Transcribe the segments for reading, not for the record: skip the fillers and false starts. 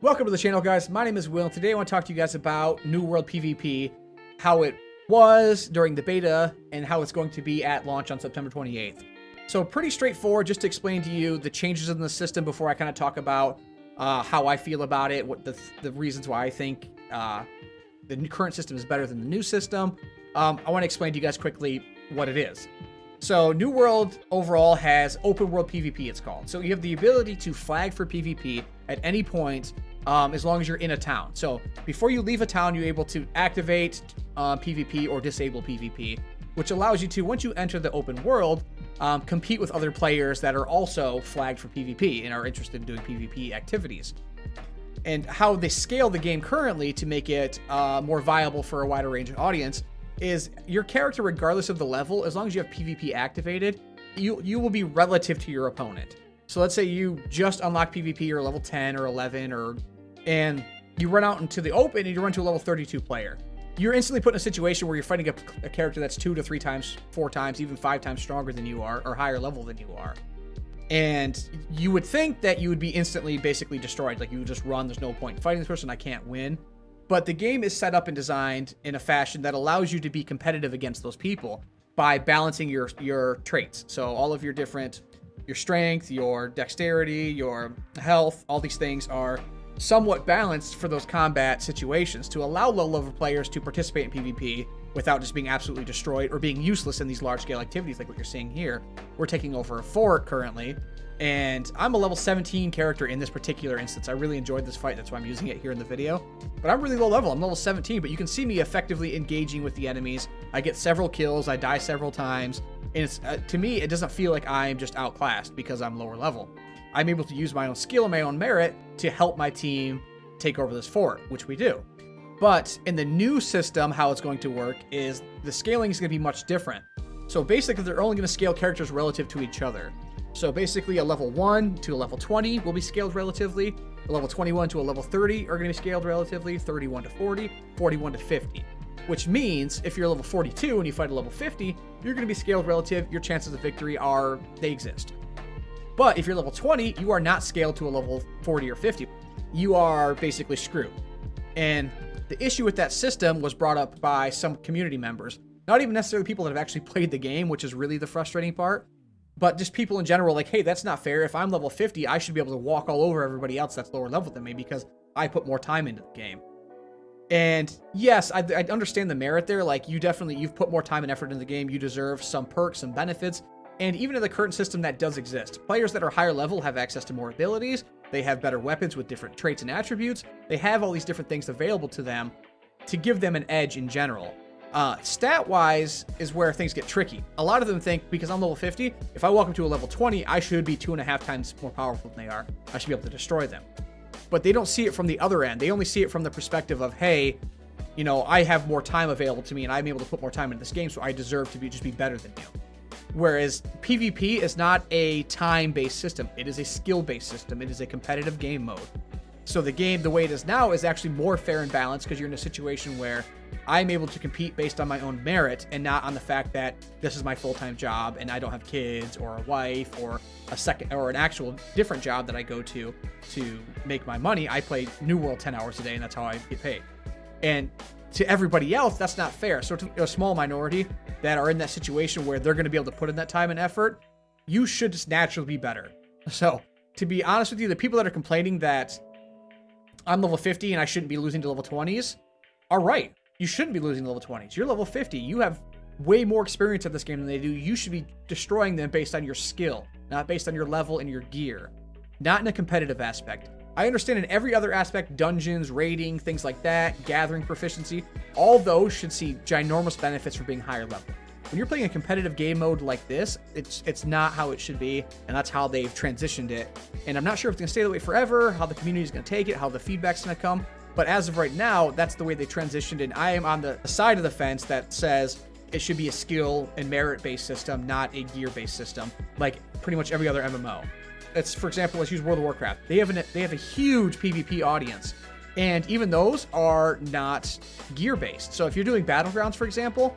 Welcome to the channel, guys. My name is Will, and today I want to talk to you guys about New World PvP, how it was during the beta, and how it's going to be at launch on September 28th. So pretty straightforward, just to explain to you the changes in the system before I kind of talk about how I feel about it, what the reasons why I think the current system is better than the new system. I want to explain to you guys quickly what it is. So New World overall has open world PvP, it's called. So you have the ability to flag for PvP at any point as long as you're in a town. So before you leave a town, you're able to activate PvP or disable PvP, which allows you to, once you enter the open world, compete with other players that are also flagged for PvP and are interested in doing PvP activities. And how they scale the game currently to make it more viable for a wider range of audience is your character, regardless of the level, as long as you have PvP activated, you will be relative to your opponent. So let's say you just unlock PvP, you're level 10 or 11, and you run out into the open and you run to a level 32 player. You're instantly put in a situation where you're fighting a character that's 2 to 3 times, 4 times, even 5 times stronger than you are, or higher level than you are. And you would think that you would be instantly basically destroyed. Like, you would just run, there's no point in fighting this person, I can't win. But the game is set up and designed in a fashion that allows you to be competitive against those people by balancing your traits. So all of your strength, your dexterity, your health, all these things are somewhat balanced for those combat situations to allow low-level players to participate in PvP without just being absolutely destroyed or being useless in these large-scale activities like what you're seeing here. We're taking over a fort currently, and I'm a level 17 character in this particular instance. I really enjoyed this fight, that's why I'm using it here in the video. But I'm really low level, I'm level 17, but you can see me effectively engaging with the enemies. I get several kills, I die several times, and it's to me, it doesn't feel like I'm just outclassed because I'm lower level. I'm able to use my own skill and my own merit to help my team take over this fort, which we do. But in the new system, how it's going to work is the scaling is going to be much different. So basically, they're only going to scale characters relative to each other. So basically, a level 1 to a level 20 will be scaled relatively. A level 21 to a level 30 are going to be scaled relatively. 31 to 40, 41 to 50. Which means if you're level 42 and you fight a level 50, you're going to be scaled relative. Your chances of victory they exist. But if you're level 20, you are not scaled to a level 40 or 50. You are basically screwed. And the issue with that system was brought up by some community members. Not even necessarily people that have actually played the game, which is really the frustrating part. But just people in general, like, hey, that's not fair. If I'm level 50, I should be able to walk all over everybody else that's lower level than me because I put more time into the game. And yes, I understand the merit there. Like, you've put more time and effort into the game. You deserve some perks and benefits. And even in the current system, that does exist. Players that are higher level have access to more abilities. They have better weapons with different traits and attributes. They have all these different things available to them to give them an edge in general. Stat-wise is where things get tricky. A lot of them think, because I'm level 50, if I walk up to a level 20, I should be 2.5 times more powerful than they are. I should be able to destroy them. But they don't see it from the other end. They only see it from the perspective of, hey, you know, I have more time available to me and I'm able to put more time into this game, so I deserve to just be better than you. Whereas PvP is not a time-based system. It is a skill-based system. It is a competitive game mode. So the game, the way it is now, is actually more fair and balanced because you're in a situation where I'm able to compete based on my own merit and not on the fact that this is my full-time job and I don't have kids or a wife or an actual different job that I go to make my money. I play New World 10 hours a day and that's how I get paid. And to everybody else, that's not fair. So to a small minority that are in that situation where they're going to be able to put in that time and effort, you should just naturally be better. So to be honest with you, the people that are complaining that I'm level 50 and I shouldn't be losing to level 20s are right. You shouldn't be losing to level 20s. You're level 50. You have way more experience at this game than they do. You should be destroying them based on your skill, not based on your level and your gear. Not in a competitive aspect. I understand in every other aspect, dungeons, raiding, things like that, gathering proficiency, all those should see ginormous benefits for being higher level. When you're playing a competitive game mode like this, it's not how it should be, and that's how they've transitioned it. And I'm not sure if it's going to stay that way forever, how the community is going to take it, how the feedback's going to come, but as of right now, that's the way they transitioned, and I am on the side of the fence that says it should be a skill and merit-based system, not a gear-based system, like pretty much every other MMO. It's, for example, let's use World of Warcraft. They have a huge PvP audience, and even those are not gear-based. So if you're doing Battlegrounds, for example,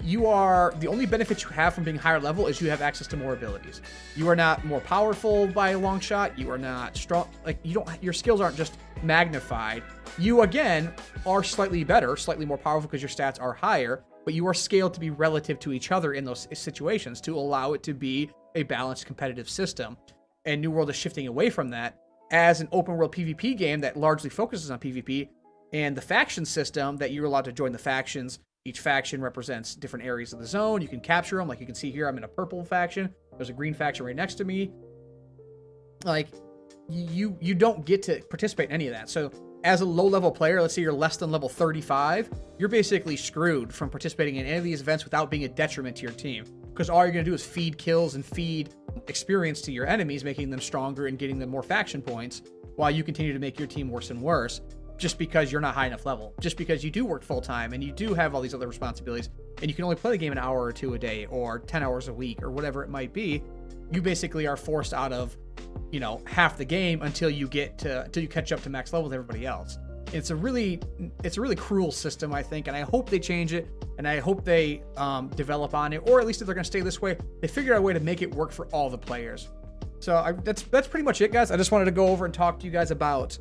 you are the only benefit you have from being higher level is you have access to more abilities. You are not more powerful by a long shot. You are not strong. Like your skills aren't just magnified. You again are slightly better, slightly more powerful because your stats are higher, but you are scaled to be relative to each other in those situations to allow it to be a balanced competitive system. And New World is shifting away from that as an open world PvP game that largely focuses on PvP, and the faction system that you're allowed to join the factions. Each faction represents different areas of the zone. You can capture them. Like you can see here, I'm in a purple faction. There's a green faction right next to me. Like you don't get to participate in any of that. So as a low-level player, let's say you're less than level 35, you're basically screwed from participating in any of these events without being a detriment to your team. Because all you're going to do is feed kills and feed experience to your enemies, making them stronger and getting them more faction points, while you continue to make your team worse and worse, just because you're not high enough level. Just because you do work full-time and you do have all these other responsibilities, and you can only play the game an hour or two a day, or 10 hours a week, or whatever it might be, you basically are forced out of, you know, half the game until you catch up to max level with everybody else. It's a really cruel system, I think, and I hope they change it, and I hope they develop on it, or at least if they're going to stay this way, they figure out a way to make it work for all the players. So that's pretty much it, guys. I just wanted to go over and talk to you guys about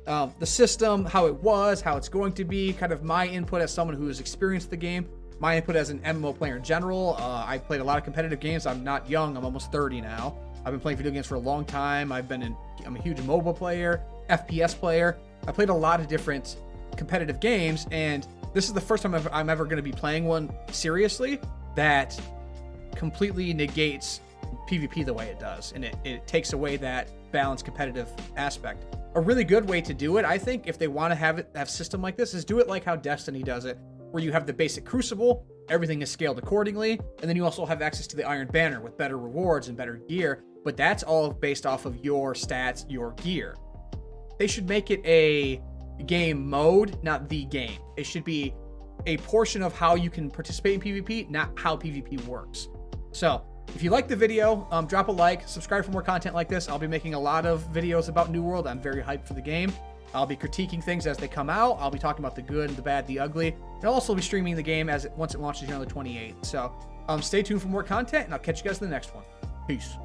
the system, how it was, how it's going to be, kind of my input as someone who has experienced the game, my input as an MMO player in general. I played a lot of competitive games. I'm not young. I'm almost 30 now. I've been playing video games for a long time. I'm a huge mobile player, FPS player. I played a lot of different competitive games, and this is the first time I'm ever going to be playing one seriously that completely negates PvP the way it does, and it takes away that balanced competitive aspect. A really good way to do it, I think, if they want to have a system like this, is do it like how Destiny does it, where you have the basic Crucible, everything is scaled accordingly, and then you also have access to the Iron Banner with better rewards and better gear, but that's all based off of your stats, your gear. They should make it a game mode, not the game. It should be a portion of how you can participate in PvP, not how PvP works. So, if you like the video, drop a like, subscribe for more content like this. I'll be making a lot of videos about New World. I'm very hyped for the game. I'll be critiquing things as they come out. I'll be talking about the good, the bad, the ugly. And I'll also be streaming the game once it launches here on the 28th. So stay tuned for more content, and I'll catch you guys in the next one. Peace.